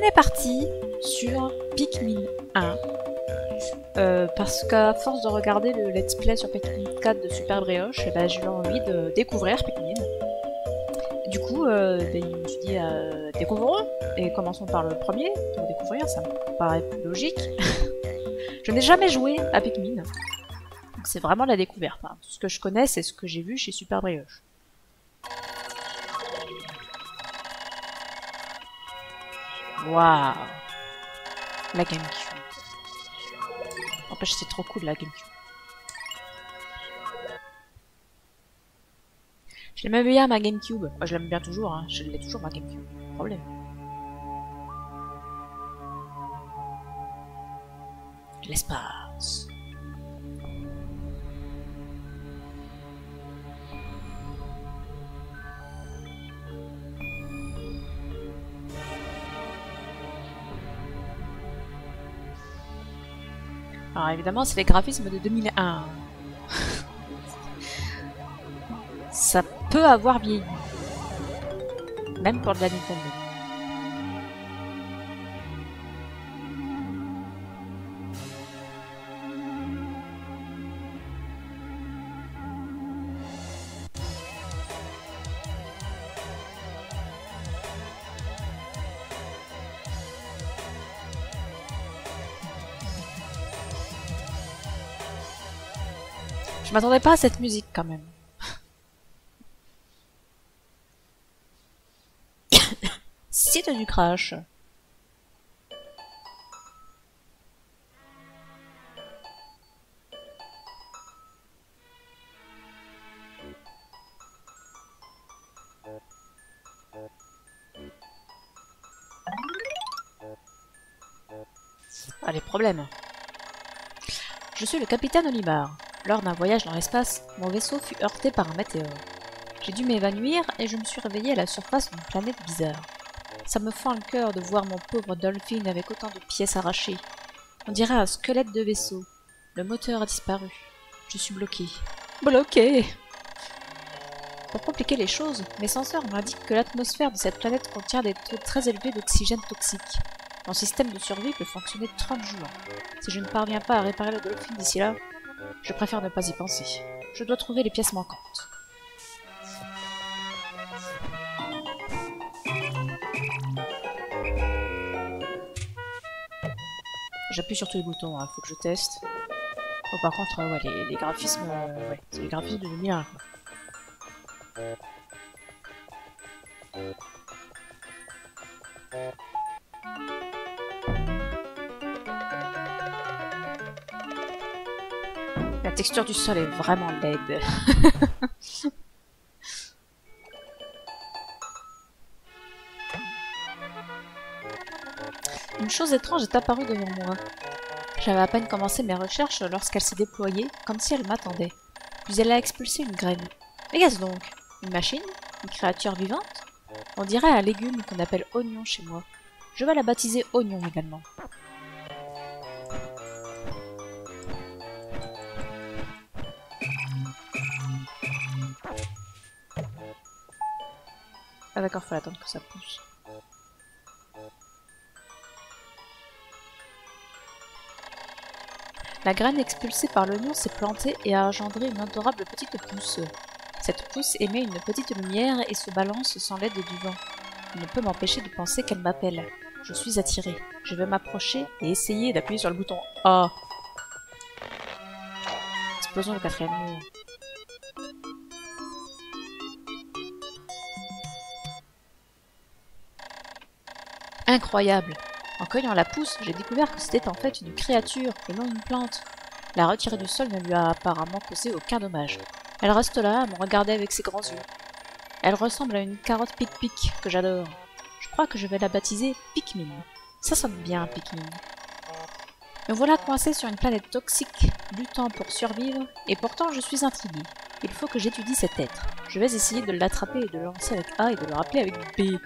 est parti sur Pikmin 1. Parce qu'à force de regarder le let's play sur Pikmin 4 de Super Brioche, eh ben, j'ai eu envie de découvrir Pikmin. Du coup, je me suis dit, découvrons et commençons par le premier pour découvrir, ça me paraît plus logique. Je n'ai jamais joué à Pikmin, donc c'est vraiment la découverte. Hein. Tout ce que je connais, c'est ce que j'ai vu chez Super Brioche. Waouh, la GameCube. N'empêche, c'est trop cool la GameCube. Je l'aimais bien ma GameCube. Moi, je l'aime bien toujours, hein. Je l'ai toujours ma GameCube. Problème. L'espace. Alors évidemment, c'est les graphismes de 2001. Ça peut avoir vieilli. Même pour de la Nintendo. Je m'attendais pas à cette musique quand même. C'est du crash. Ah, les problèmes. Je suis le capitaine Olimar. Lors d'un voyage dans l'espace, mon vaisseau fut heurté par un météore. J'ai dû m'évanouir et je me suis réveillé à la surface d'une planète bizarre. Ça me fend le cœur de voir mon pauvre Dolphin avec autant de pièces arrachées. On dirait un squelette de vaisseau. Le moteur a disparu. Je suis bloqué. Bloqué! Pour compliquer les choses, mes senseurs m'indiquent que l'atmosphère de cette planète contient des taux très élevés d'oxygène toxique. Mon système de survie peut fonctionner 30 jours. Si je ne parviens pas à réparer le Dolphin d'ici là, je préfère ne pas y penser. Je dois trouver les pièces manquantes. J'appuie sur tous les boutons, hein, faut que je teste. Oh, par contre, ouais, les graphismes, ouais, c'est les graphismes de 2001. La texture du sol est vraiment laide. Une chose étrange est apparue devant moi. J'avais à peine commencé mes recherches lorsqu'elle s'est déployée, comme si elle m'attendait. Puis elle a expulsé une graine. Mais qu'est-ce donc? Une machine? Une créature vivante? On dirait un légume qu'on appelle oignon chez moi. Je vais la baptiser Oignon également. Ah d'accord, faut attendre que ça pousse. La graine expulsée par l'oignon s'est plantée et a engendré une adorable petite pousse. Cette pousse émet une petite lumière et se balance sans l'aide du vent. Je ne peux m'empêcher de penser qu'elle m'appelle. Je suis attiré. Je vais m'approcher et essayer d'appuyer sur le bouton A. Explosion le quatrième mur. Incroyable! En cueillant la pousse, j'ai découvert que c'était en fait une créature et non une plante. La retirer du sol ne lui a apparemment causé aucun dommage. Elle reste là à me regarder avec ses grands yeux. Elle ressemble à une carotte pic-pic que j'adore. Je crois que je vais la baptiser Pikmin. Ça sonne bien, Pikmin. Me voilà coincé sur une planète toxique, luttant pour survivre, et pourtant je suis intrigué. Il faut que j'étudie cet être. Je vais essayer de l'attraper et de le lancer avec A et de le rappeler avec B.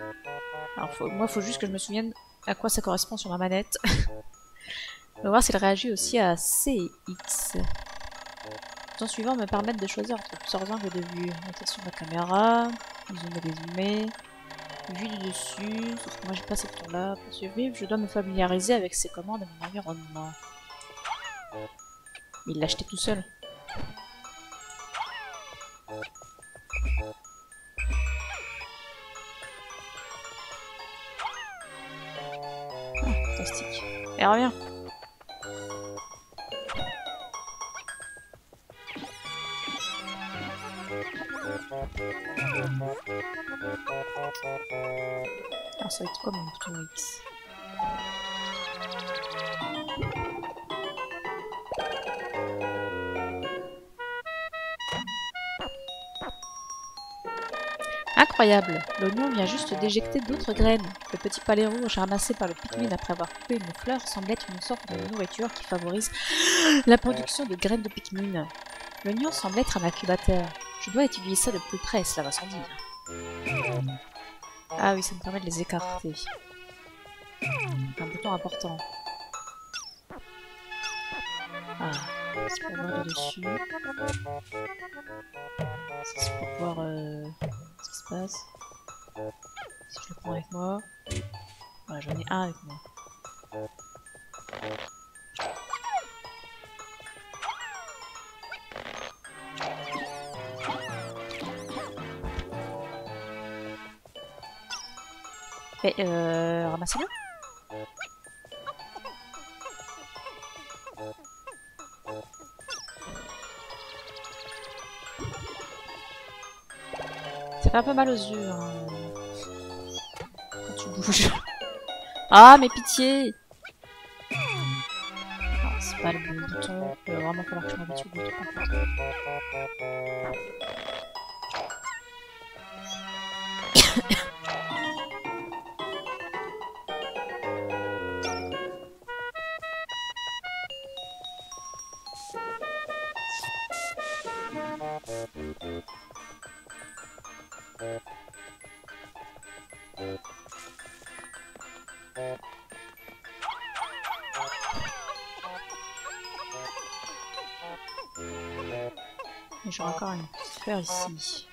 Alors moi, faut juste que je me souvienne à quoi ça correspond sur ma manette. On va voir s'il réagit aussi à C et X. Les boutons suivants me permettent de choisir entre plusieurs angles de vue. Rotation de la caméra, zoomer, dézoomer. Vue du dessus, sauf que moi j'ai pas ces boutons là. Pour survivre, je dois me familiariser avec ces commandes et mon environnement. Mais il l'a acheté tout seul. Ah, fantastique. Et reviens. Alors ça va être quoi mon bouton X? Incroyable! L'oignon vient juste d'éjecter d'autres graines. Le petit palais rouge ramassé par le Pikmin après avoir coupé une fleur semble être une sorte de nourriture qui favorise la production de graines de Pikmin. L'oignon semble être un incubateur. Je dois étudier ça de plus près, cela va sans dire. Ah oui, ça me permet de les écarter. Un bouton important. Ah, c'est pour voir de dessus. C'est pour voir ce qui se passe. Si je le prends avec moi. Voilà, j'en ai un avec moi. Et ramassez-le. Ça fait un peu mal aux yeux hein, quand tu bouges. Ah mais pitié! Non, c'est pas le bon bouton. Il va vraiment falloir que je m'habitue au bouton par contre. Et j'aurai encore une petite fleur ici.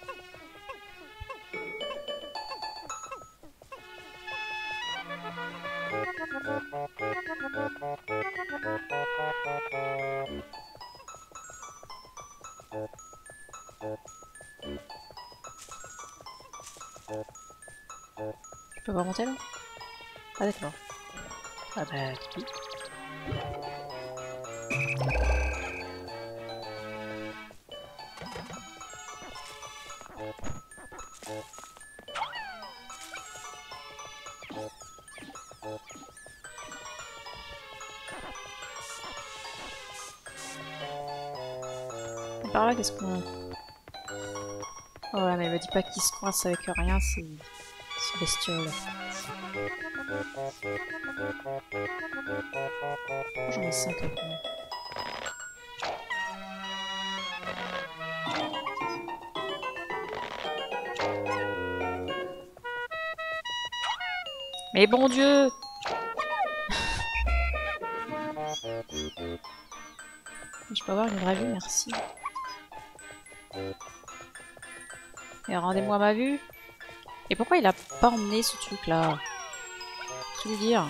Je peux pas remonter là? Ah d'accord. Ah bah tant pis. Et par là qu'est-ce qu'on... Oh ouais mais me dis pas qu'il se coince avec rien, c'est bestiole. J'en ai 5 avec moi. Mais bon Dieu! Je peux avoir une vraie vue, merci. Et rendez-moi ma vue. Et pourquoi il a pas emmené ce truc là? Je veux dire.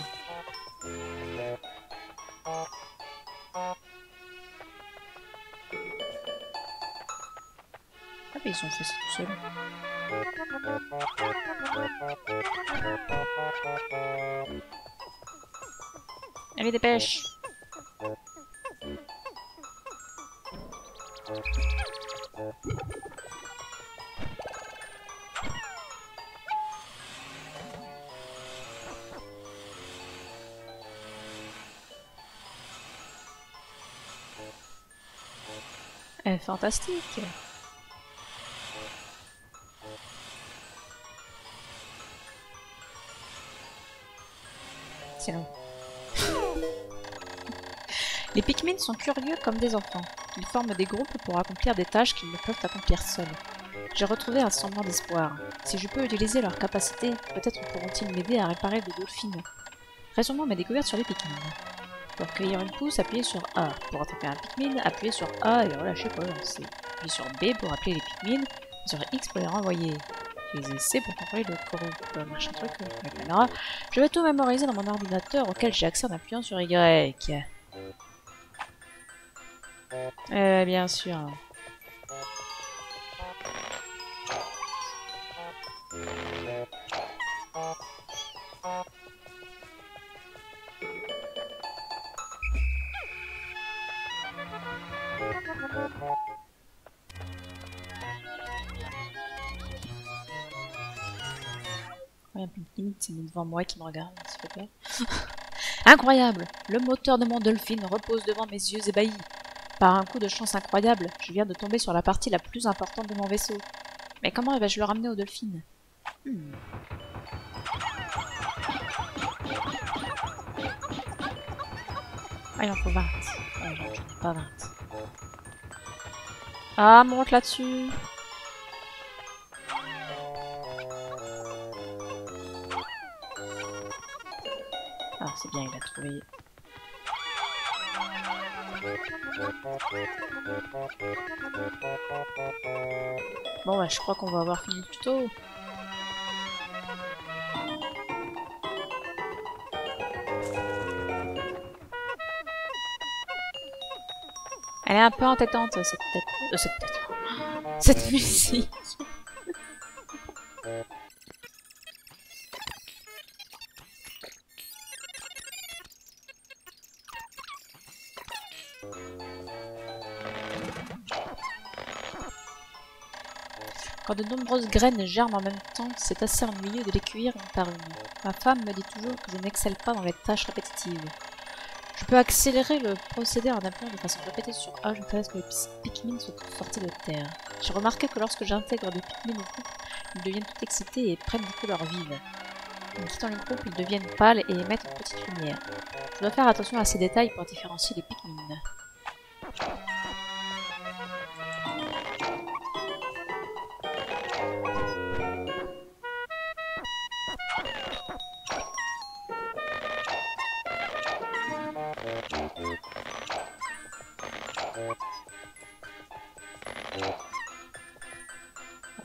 Ah mais ils ont fait ça tout seuls. Allez dépêche. Fantastique. C'est long. Les Pikmin sont curieux comme des enfants. Ils forment des groupes pour accomplir des tâches qu'ils ne peuvent accomplir seuls. J'ai retrouvé un semblant d'espoir. Si je peux utiliser leurs capacités, peut-être pourront-ils m'aider à réparer le dolphin. Résumons mes découvertes sur les Pikmin. Pour cueillir une pousse, appuyez sur A. Pour attraper un Pikmin, appuyez sur A et relâchez pour le lancer. Appuyez sur B pour appeler les Pikmin, et sur X pour les renvoyer. Utiliser C pour contrôler le groupe. Machin truc avec la caméra. Je vais tout mémoriser dans mon ordinateur auquel j'ai accès en appuyant sur Y. Bien sûr. Il y a plus de limite, c'est devant moi qui me regarde, ça fait peur. Incroyable! Le moteur de mon Dolphin repose devant mes yeux ébahis. Par un coup de chance incroyable, je viens de tomber sur la partie la plus importante de mon vaisseau. Mais comment vais-je le ramener au Dolphin? Ah, il en faut 20. Ouais, j'en ai pas 20. Ah, monte là-dessus! Ah, c'est bien, il a trouvé. Bon, ouais, je crois qu'on va avoir fini le tuto. Elle est un peu entêtante, cette tête. Cette tête. Cette musique. Quand de nombreuses graines germent en même temps, c'est assez ennuyeux de les cueillir une par une. Ma femme me dit toujours que je n'excelle pas dans les tâches répétitives. Je peux accélérer le procédé en appuyant de façon répétée sur A jusqu'à ce que les Pikmin soient sortis de terre. J'ai remarqué que lorsque j'intègre des Pikmin au groupe, ils deviennent tout excités et prennent des couleurs vives. En quittant le groupe, ils deviennent pâles et émettent une petite lumière. Je dois faire attention à ces détails pour différencier les Pikmin.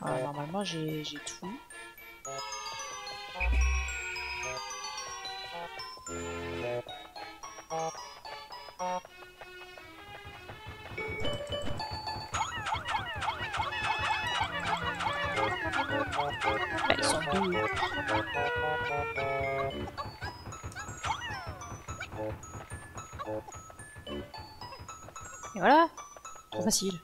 Alors, normalement, j'ai tout. Ah, ils sont deux. Et voilà, trop facile.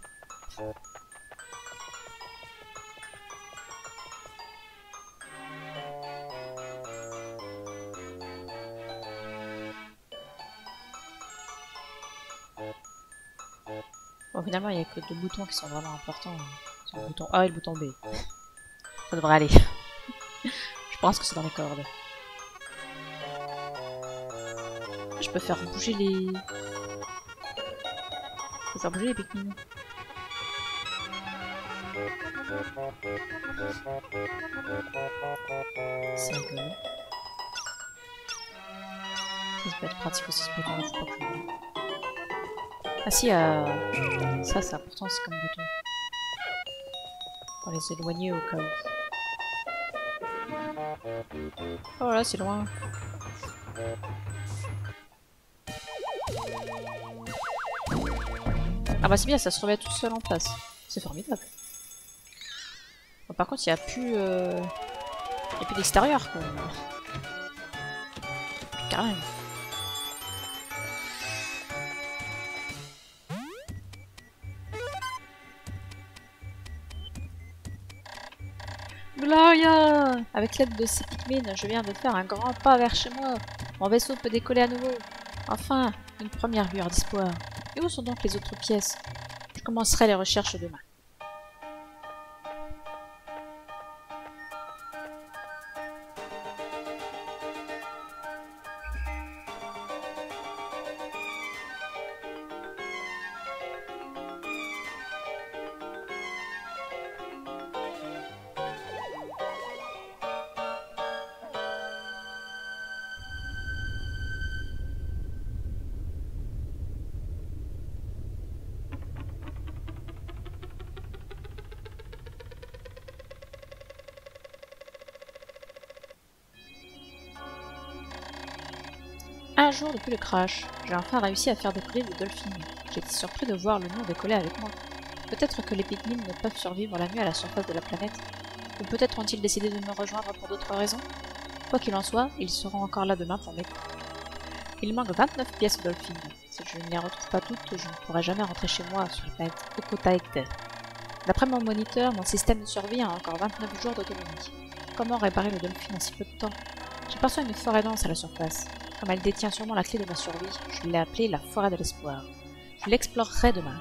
Bon, finalement, il n'y a que deux boutons qui sont vraiment importants. C'est le bouton A et le bouton B. Ça devrait aller. Je pense que c'est dans les cordes. Je peux faire bouger les... Je peux faire bouger les Pikmin. C'est rigolo. Ça peut être pratique aussi ce bouton-là, faut pas que je l'oublie. Ah si, ça c'est important aussi comme bouton. Pour les éloigner au cas où. Oh là, c'est loin. Ah bah c'est bien, ça se remet tout seul en place. C'est formidable. Bon, par contre, il n'y a plus... Il n'y a plus d'extérieur, quoi. Carrément. Gloria! Avec l'aide de ces Pikmin, je viens de faire un grand pas vers chez moi. Mon vaisseau peut décoller à nouveau. Enfin, une première lueur d'espoir. Et où sont donc les autres pièces? Je commencerai les recherches demain. Un jour depuis le crash, j'ai enfin réussi à faire décoller le Dolphin. J'étais surpris de voir le mur décoller avec moi. Peut-être que les Pikmin ne peuvent survivre la nuit à la surface de la planète. Ou peut-être ont-ils décidé de me rejoindre pour d'autres raisons. Quoi qu'il en soit, ils seront encore là demain pour m'aider. Il manque 29 pièces au Dolphin. Si je ne les retrouve pas toutes, je ne pourrai jamais rentrer chez moi sur la planète Okotaek. D'après mon moniteur, mon système de survie a encore 29 jours d'autonomie. Comment réparer le Dolphin en si peu de temps? J'aperçois une forêt dense à la surface. Comme elle détient sûrement la clé de ma survie, je l'ai appelée la forêt de l'espoir. Je l'explorerai demain.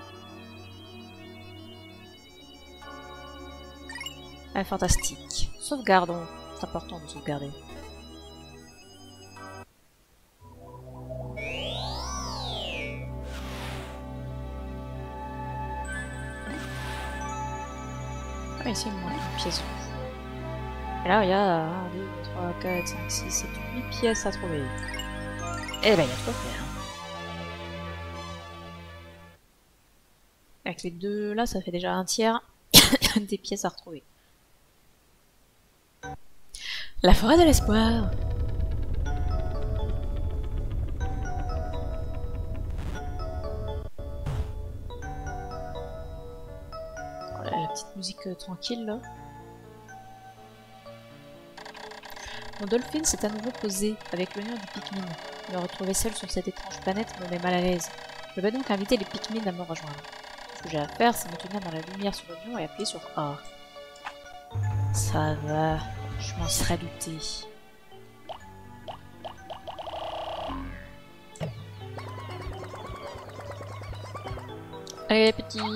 Un fantastique. Sauvegardons. C'est important de sauvegarder. Ah, ici il me manque une pièce. Et là il y a 1, 2, 3, 4, 5, 6, 7, 8 pièces à trouver. Et ben il y a de quoi faire. Avec les deux là, ça fait déjà un tiers des pièces à retrouver. La forêt de l'espoir. Voilà, la petite musique tranquille là. Mon Dolphin s'est à nouveau posé avec le mur du Pikmin. Me retrouver seul sur cette étrange planète me met mal à l'aise. Je vais donc inviter les Pikmin à me rejoindre. Ce que j'ai à faire, c'est me tenir dans la lumière sur le mur et appuyer sur A. Ça va, je m'en serais douté. Allez petit, on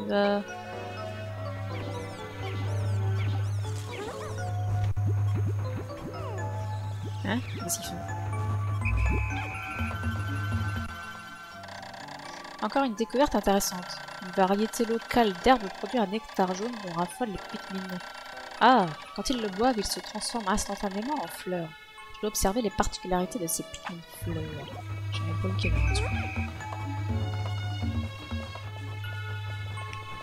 y va. Hein? Qu'est-ce qu'ils font? Encore une découverte intéressante. Une variété locale d'herbes produit un nectar jaune dont raffolent les Pikmin. Ah, quand ils le boivent, ils se transforment instantanément en fleurs. Je dois observer les particularités de ces Pikmin fleurs. J'ai même pas lequel là-dessus.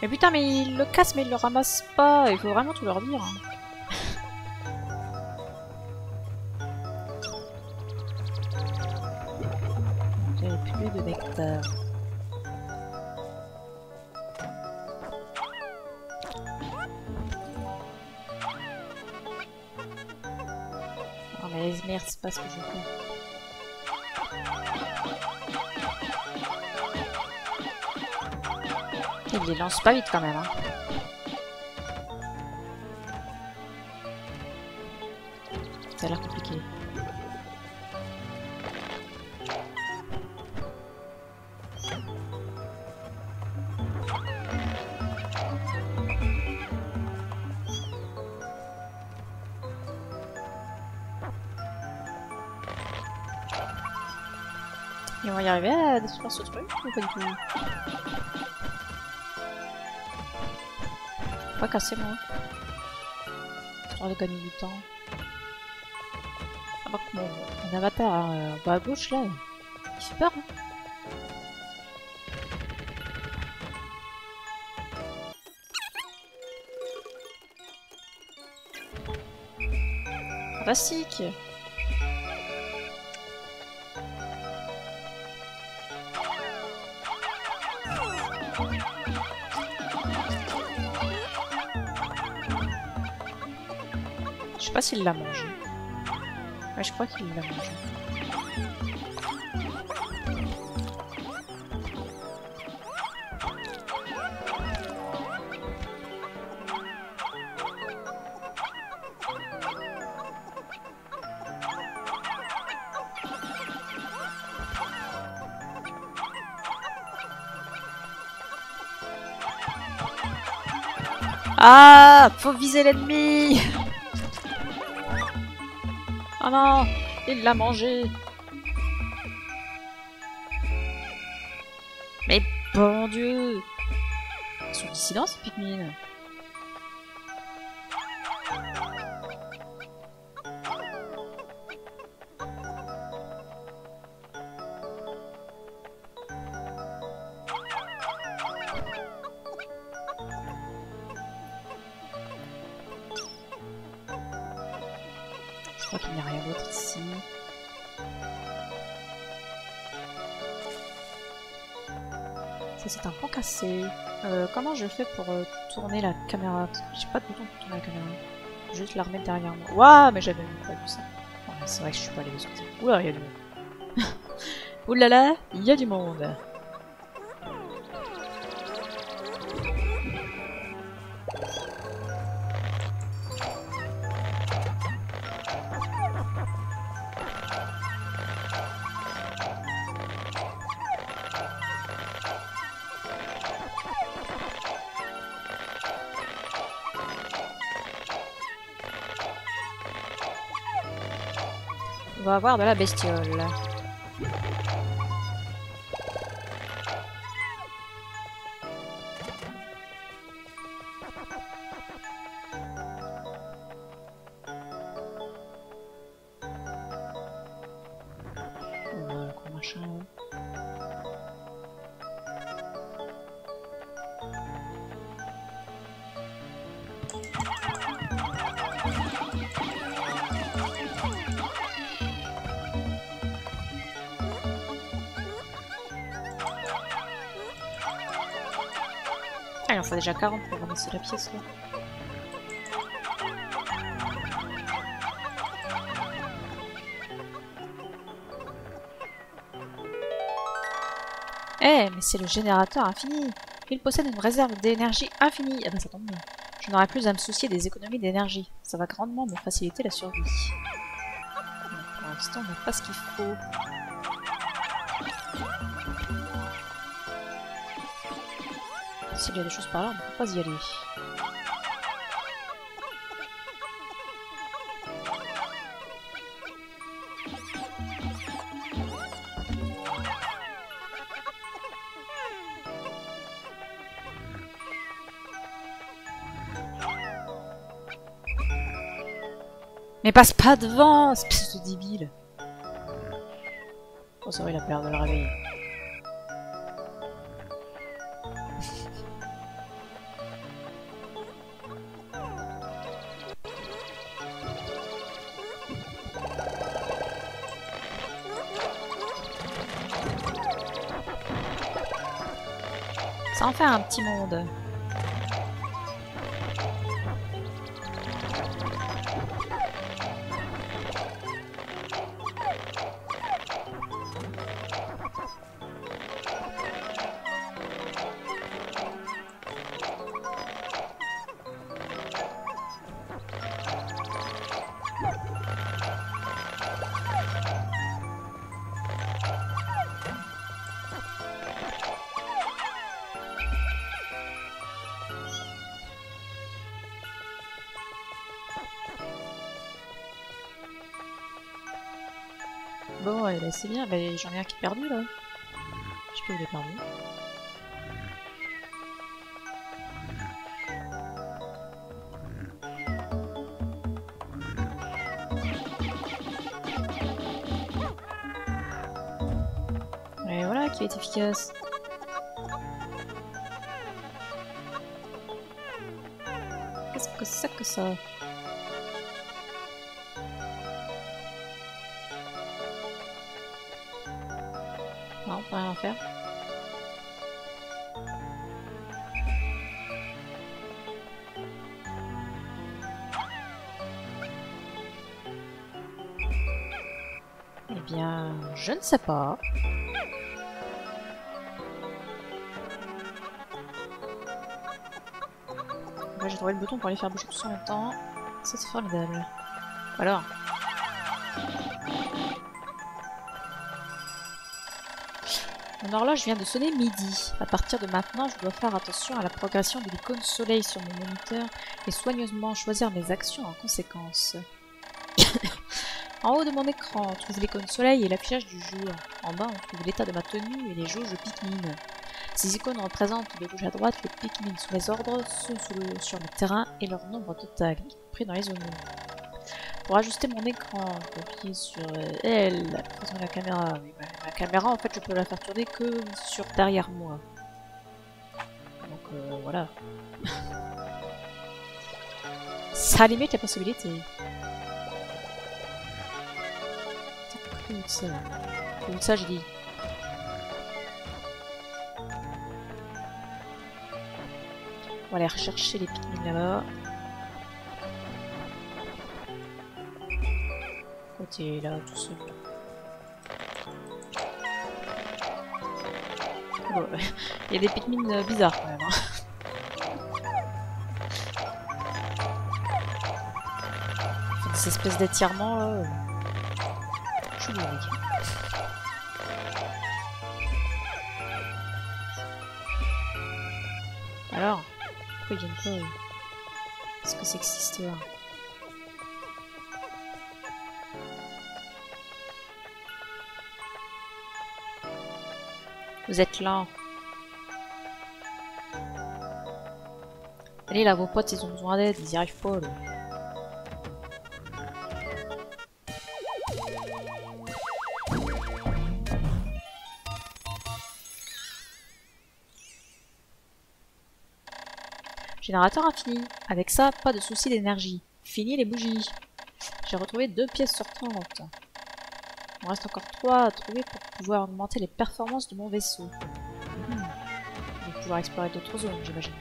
Mais putain, mais ils le cassent, mais ils le ramassent pas. Il faut vraiment tout leur dire. Hein. J'avais plus de nectar. Non mais merde, c'est pas ce que je fais. Il les lance pas vite quand même. Hein. Ça a l'air compliqué. Ils vont y arriver à détruire ce truc ou pas du tout? Pas casser moi. On va gagner du temps. Ah bah mon avatar en bas à gauche là, il fait peur. Hein. Fantastique. Je sais pas s'il l'a mangé. Ouais, je crois qu'il l'a mangé. Ah, faut viser l'ennemi. Oh non, il l'a mangé. Mais bon Dieu. Ils sont dissidents ces Pikmin. Je crois qu'il n'y a rien d'autre ici. c'est un pan cassé. Comment je fais pour tourner la caméra? J'ai pas de bouton pour tourner la caméra. Juste la remettre derrière moi. Waouh, mais j'avais même pas vu ça. Ouais, c'est vrai que je suis pas allée sortir. Oula, il y a du monde. Oulala, il y a du monde. On va avoir de la bestiole. Gros machin. Ah, il en faut déjà 40 pour ramasser la pièce là. Eh, mais c'est le générateur infini. Il possède une réserve d'énergie infinie. Ah bah ça tombe bien. Je n'aurai plus à me soucier des économies d'énergie. Ça va grandement me faciliter la survie. Pour l'instant, on n'a pas ce qu'il faut. S'il y a des choses par là, on ne peut pas y aller. Mais passe pas devant, espèce de débile. Oh, ça va, il a peur de le réveiller. Ça en fait un petit monde. Bon, ouais, bah, c'est bien, bah, j'en ai un qui est perdu là. Je sais pas où il est perdu. Et voilà qui est efficace. Qu'est-ce que c'est que ça? Non, on peut rien en faire. Eh bien, je ne sais pas. Là, j'ai trouvé le bouton pour aller faire bouger tout ça en même temps. Ça, c'est formidable. Alors. Mon horloge vient de sonner midi. À partir de maintenant, je dois faire attention à la progression de l'icône soleil sur mon moniteur et soigneusement choisir mes actions en conséquence. En haut de mon écran, on trouve l'icône soleil et l'affichage du jour. En bas, on trouve l'état de ma tenue et les jauges Pikmin. Ces icônes représentent de gauche à droite les Pikmin sous les ordres, ceux sur le terrain et leur nombre total, y compris dans les zones. Pour ajuster mon écran, je peux appuyer sur L, pour tourner la caméra. Mais la caméra, en fait, je peux la faire tourner que sur derrière moi. Donc voilà. Ça limite la possibilité. Où ça, j'ai dit. On va aller rechercher les Pikmin là-bas. Côté là, tout seul. Bon, il y a des Pikmin bizarres quand même. Enfin, des espèces d'étirements là. Je suis bien mec. Alors, pourquoi ils viennent pas Qu'est-ce que c'est que cette histoire? Vous êtes lent. Allez là, vos potes ils ont besoin d'aide, ils y arrivent pas là. Générateur infini. Avec ça, pas de souci d'énergie. Fini les bougies. J'ai retrouvé 2 pièces sur 30. Il me reste encore 3 à trouver pour pouvoir augmenter les performances de mon vaisseau. Je vais pouvoir explorer d'autres zones, j'imagine.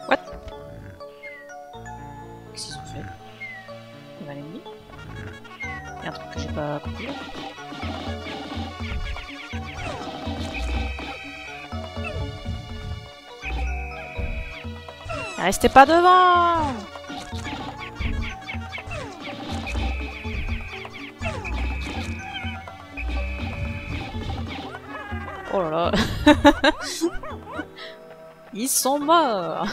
What? Qu'est-ce qu'ils ont fait? Il y a un ennemi? Il y a un truc que j'ai pas compris là. Restez pas devant! Oh là là! Ils sont morts!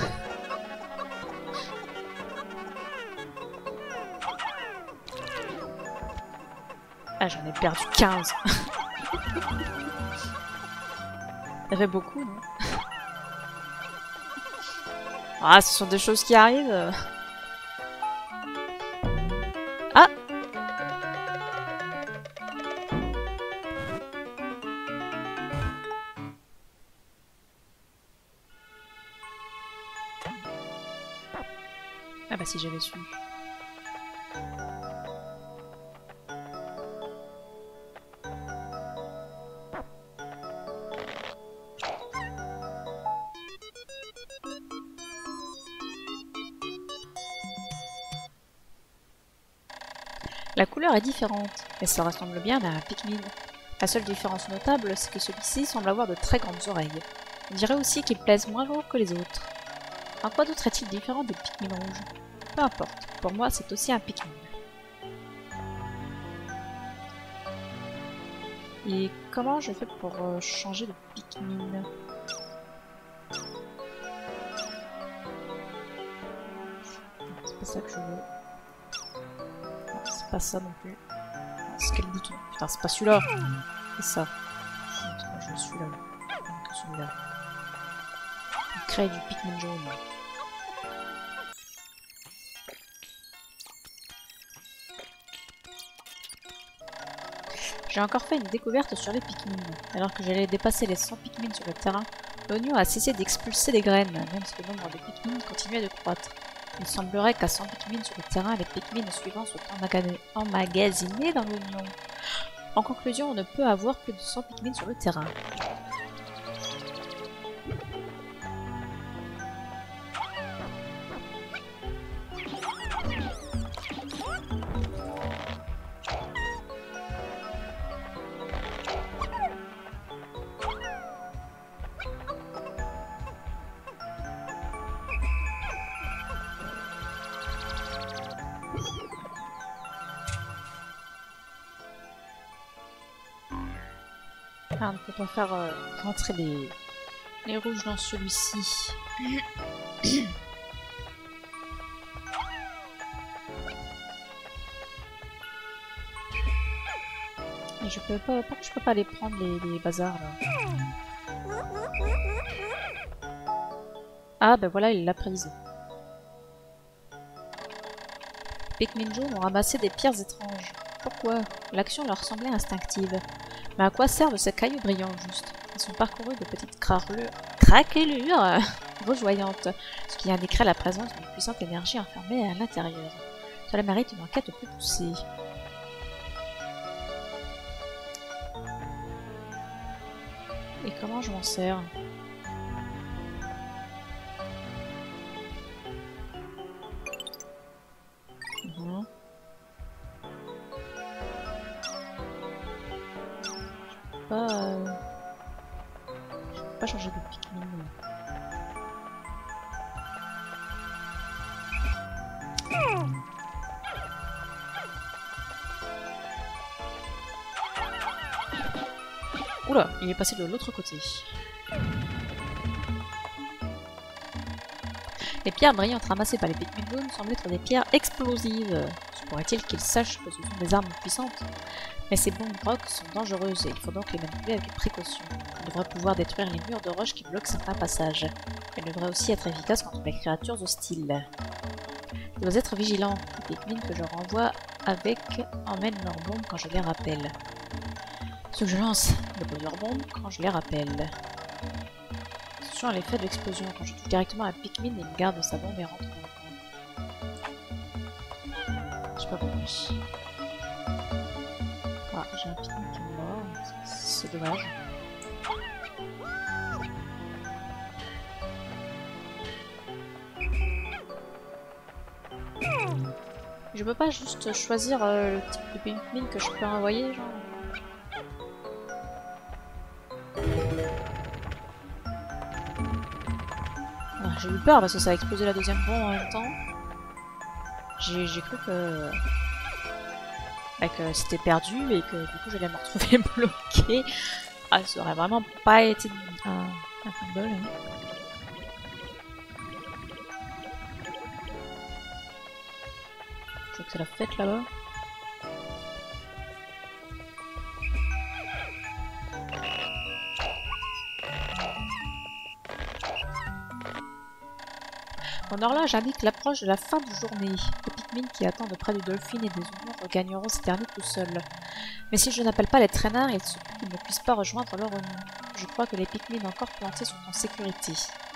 Ah, j'en ai perdu 15. Ça fait beaucoup, non? Ah, ce sont des choses qui arrivent. Ah! Ah bah si j'avais su. La couleur est différente, mais ça ressemble bien à un Pikmin. La seule différence notable, c'est que celui-ci semble avoir de très grandes oreilles. On dirait aussi qu'il pèse moins lourd que les autres. En quoi d'autre est-il différent des Pikmin rouges? Peu importe, pour moi c'est aussi un Pikmin. Et comment je fais pour changer de Pikmin? C'est pas ça que je veux. C'est pas ça non plus. C'est quel bouton? Putain, c'est pas celui-là. C'est ça. Je veux celui-là. Que celui-là. Créer du Pikmin jaune. J'ai encore fait une découverte sur les Pikmin. Alors que j'allais dépasser les 100 Pikmin sur le terrain, l'oignon a cessé d'expulser des graines, même si le nombre de Pikmin continuait de croître. Il semblerait qu'à 100 Pikmin sur le terrain, les Pikmin suivants sont emmagasinés dans l'oignon. En conclusion, on ne peut avoir plus de 100 Pikmin sur le terrain. Ah, on peut pas faire rentrer les rouges dans celui-ci. Et je peux pas. Pourquoi je peux pas aller prendre les bazars là? Ah ben voilà, il l'a prise. Pikmin jaunes ont ramassé des pierres étranges. Pourquoi? L'action leur semblait instinctive. Mais à quoi servent ces cailloux brillants, juste? Ils sont parcourus de petites craquelures rejoyantes, ce qui indiquerait la présence d'une puissante énergie enfermée à l'intérieur. Cela mérite une enquête plus poussée. Et comment je m'en sers? Je peux pas changer de Pikmin. Oula, il est passé de l'autre côté. Les pierres brillantes ramassées par les Pikmin jaunes semblent être des pierres explosives. Se pourrait-il qu'ils sachent que ce sont des armes puissantes? Mais ces bombes rock sont dangereuses et il faut donc les manipuler avec précaution. Elles devraient pouvoir détruire les murs de roche qui bloquent certains passages. Elles devraient aussi être efficaces contre les créatures hostiles. Je dois être vigilant. Les Pikmin que je renvoie avec emmènent leurs bombes quand je les rappelle. Ceux que je lance déposent leurs bombes quand je les rappelle. Attention à l'effet de l'explosion. Quand je touche directement un Pikmin, il garde sa bombe et rentre dans le coin. J'ai pas compris. Ah, j'ai un Pikmin qui est mort. C'est dommage. Je peux pas juste choisir le type de Pikmin que je peux envoyer, genre. Ah, j'ai eu peur parce que ça a explosé la deuxième bombe en même temps. J'ai cru que c'était perdu et que du coup j'allais me retrouver bloqué. Ah, ça aurait vraiment pas été un fumble. Hein. Je crois que c'est la fête là-bas. Mon horloge indique l'approche de la fin de journée. Les Pikmin qui attendent près du Dolphin et des ours regagneront ces derniers tout seuls. Mais si je n'appelle pas les traînards, il se peut qu'ils ne puissent pas rejoindre leur union. Je crois que les Pikmin encore plantés sont en sécurité.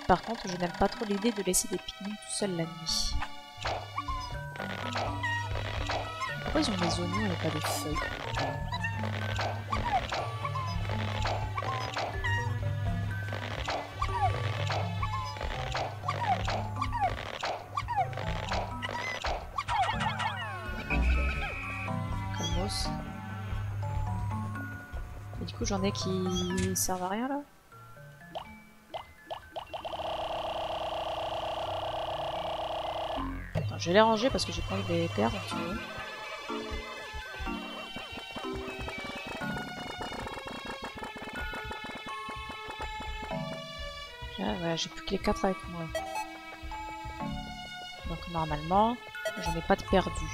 Par contre, je n'aime pas trop l'idée de laisser des Pikmin tout seuls la nuit. Pourquoi ils ont des oignons et pas des feuilles? Et du coup j'en ai qui servent à rien là. Attends, je vais les ranger parce que j'ai pas envie de les perdre. Voilà, j'ai plus que les 4 avec moi. Donc normalement, j'en ai pas de perdu.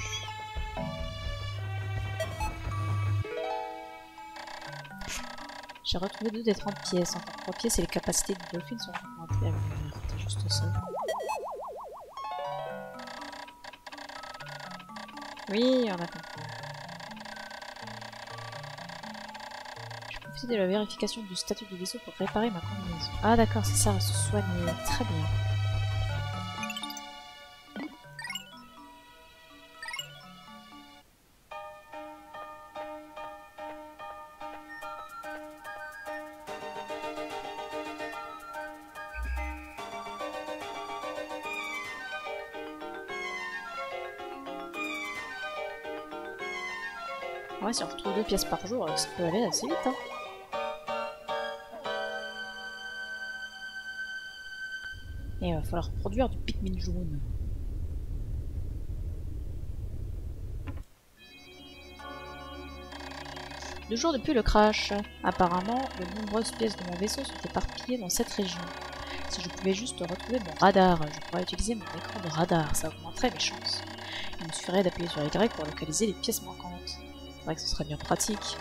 J'ai retrouvé 2 des 30 pièces. Encore 3 pièces et les capacités du Dolphin sont augmentées. C'est juste ça. Oui, on a compris. Je peux profiter de la vérification du statut du vaisseau pour réparer ma combinaison. Ah d'accord, c'est ça, se soigner. Très bien. Ouais, si on retrouve 2 pièces par jour, ça peut aller assez vite, hein. Et il va falloir produire du Pikmin jaune. Deux jours depuis le crash. Apparemment, de nombreuses pièces de mon vaisseau sont éparpillées dans cette région. Si je pouvais juste retrouver mon radar, je pourrais utiliser mon écran de radar, ça augmenterait mes chances. Il me suffirait d'appuyer sur Y pour localiser les pièces manquantes. C'est vrai que ce serait bien pratique.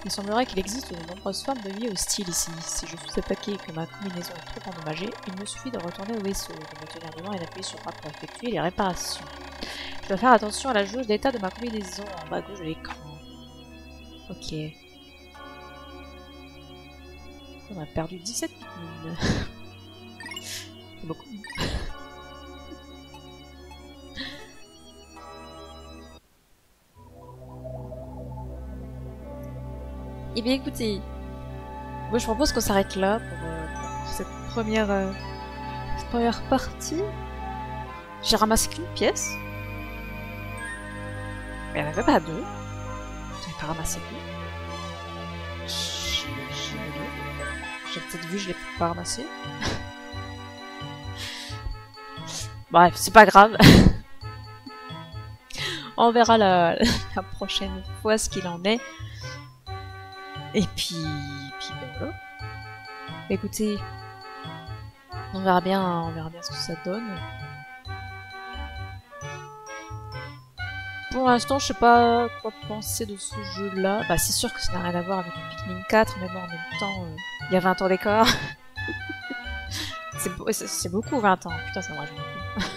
Il semblerait qu'il existe de nombreuses formes de vie hostiles ici. Si je suis attaqué et que ma combinaison est trop endommagée, il me suffit de retourner au vaisseau, de me tenir devant et d'appuyer sur A pour effectuer les réparations. Je dois faire attention à la jauge d'état de ma combinaison en bas à gauche de l'écran. Ok. On a perdu 17 Pikmin. C'est beaucoup. Eh bien écoutez, moi je propose qu'on s'arrête là pour cette première partie. J'ai ramassé qu'une pièce. Mais il n'y en avait pas deux. J'avais pas ramassé deux. J'ai peut-être vu, je l'ai pas ramassé. Bref, c'est pas grave. On verra la prochaine fois ce qu'il en est. Et puis ben voilà. Écoutez, on verra bien ce que ça donne. Pour l'instant, je sais pas quoi penser de ce jeu-là. Bah, c'est sûr que ça n'a rien à voir avec Pikmin 4, mais bon, en même temps, il y a 20 ans d'écart. C'est beaucoup 20 ans. Putain, ça me rajoute beaucoup.